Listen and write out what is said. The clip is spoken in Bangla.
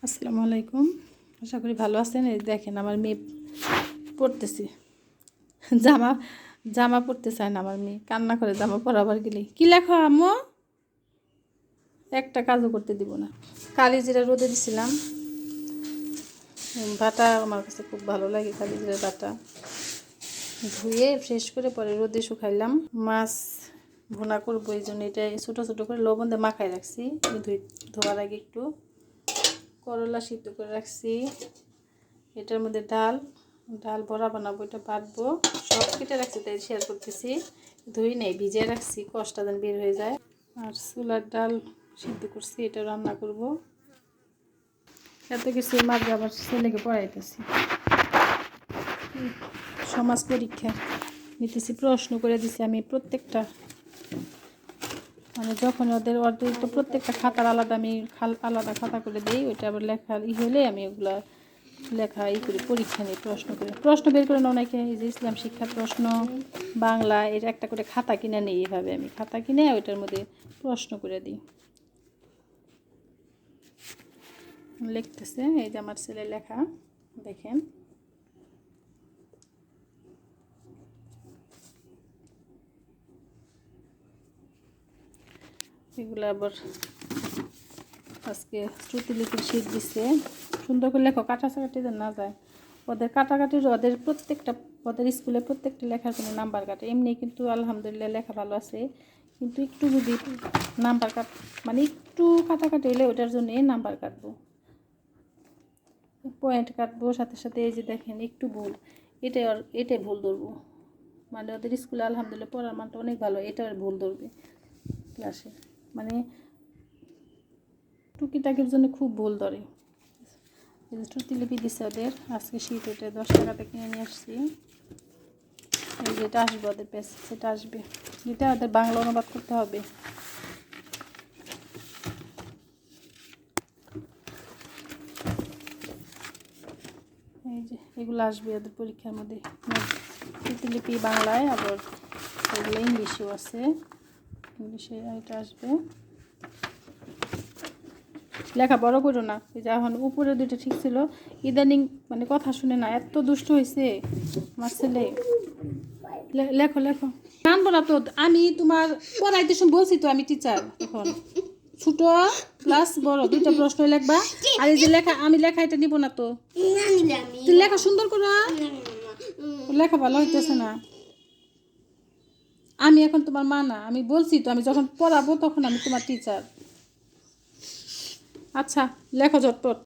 আসসালামু আলাইকুম। আশা করি ভালো আছেন। এই দেখেন আমার মেয়ে পড়তেছে, জামা জামা পরতে চায় না। আমার মেয়ে কান্না করে জামা পরাবার গেলে। কি লেখো আম্মু? একটা কাজও করতে দিব না। কালি জিরা রোদে দিছিলাম, বাটা আমার কাছে খুব ভালো লাগে। কালি জিরা বাটা ধুয়ে ফ্রেশ করে পরে রোদে শুকাইলাম। মাছ ভুনা করবো, এই জন্য এটা ছোটো ছোটো করে লবণ দিয়ে মাখায় রাখছি। ধোয়ার আগে একটু করলা সিদ্ধ করে রাখছি। এটার মধ্যে ডাল বড়া বানাবো, এটা বাটবো। সব কেটে রাখছি, তাই শেয়ার করতেছি। ধুই নেই, ভিজিয়ে রাখছি, কষটা যেন বের হয়ে যায়। আর ছোলার ডাল সিদ্ধ করছি, এটা রান্না করব। এত কিছু মাঝে আবার ছেলেকে পড়াইতেছি। সমাজ পরীক্ষা নিতেছি, প্রশ্ন করে দিছি আমি প্রত্যেকটা, মানে যখন ওদের তো প্রত্যেকটা খাতার আলাদা, আমি আলাদা খাতা করে দিই। ওইটা আবার লেখা হলে আমি ওগুলা লেখা করি, পরীক্ষা নিই, প্রশ্ন বের করে না। অনেকে এই যে ইসলাম শিক্ষা প্রশ্ন, বাংলা, এর একটা করে খাতা কিনে নিই। এইভাবে আমি খাতা কিনে ওইটার মধ্যে প্রশ্ন করে দিই। লিখতেছে, এই যে আমার ছেলে লেখা দেখেন। এগুলো আবার আজকে শ্রুতিলিপির শীত দিচ্ছে। সুন্দর করে লেখো, কাটাকাটি যেন না যায়। ওদের কাটাকাটির ওদের প্রত্যেকটা, ওদের স্কুলে প্রত্যেকটা লেখার কোনো নাম্বার কাটে। এমনি কিন্তু আলহামদুলিল্লাহ লেখা ভালো আছে, কিন্তু একটু যদি নাম্বার মানে একটু কাটাকাটি হলে ওটার জন্য নাম্বার কাটবো, পয়েন্ট কাটবো। সাথে সাথে এই যে দেখেন একটু ভুল, এটাই ভুল ধরবো। মানে ওদের স্কুলে আলহামদুলিল্লাহ পড়ার মানটা অনেক ভালো, এটা ভুল ধরবে ক্লাসে। মানে টুকিটাকির জন্য খুব ভুল ধরে। শ্রুতিলিপি দিচ্ছে ওদের আজকে শীত, এটা 10 টাকাতে কিনে নিয়ে আসছি। এই যেটা আসবে ওদের পেজ, সেটা আসবে, যেটা ওদের বাংলা অনুবাদ করতে হবে। এই যে এগুলো আসবে ওদের পরীক্ষার মধ্যে, শ্রুতিলিপি বাংলায়, আবার এগুলো ইংলিশেও আছে, ইংলিশে এটা আসবে। লেখা বড় করো না, এই যে এখন উপরে দুটো ঠিক ছিল, ইদানিং মানে কথা শুনে না, এত দুষ্ট হয়েছে আমার ছেলে। লেখো লেখো, কানবো না তো। আমি তোমার পড়াইতে সময় বলছি তো, আমি টিচার। এখন ছোট ক্লাস বড় দুইটা প্রশ্ন লিখবা। আর এই যে লেখা, আমি লেখা এটা নিব না তো। তুই লেখা সুন্দর করো, লেখা ভালো হইতেছে না। আমি এখন তোমার মা না, আমি বলছি তো, আমি যখন পড়াবো তখন আমি তোমার টিচার। আচ্ছা লেখো ঝটপট।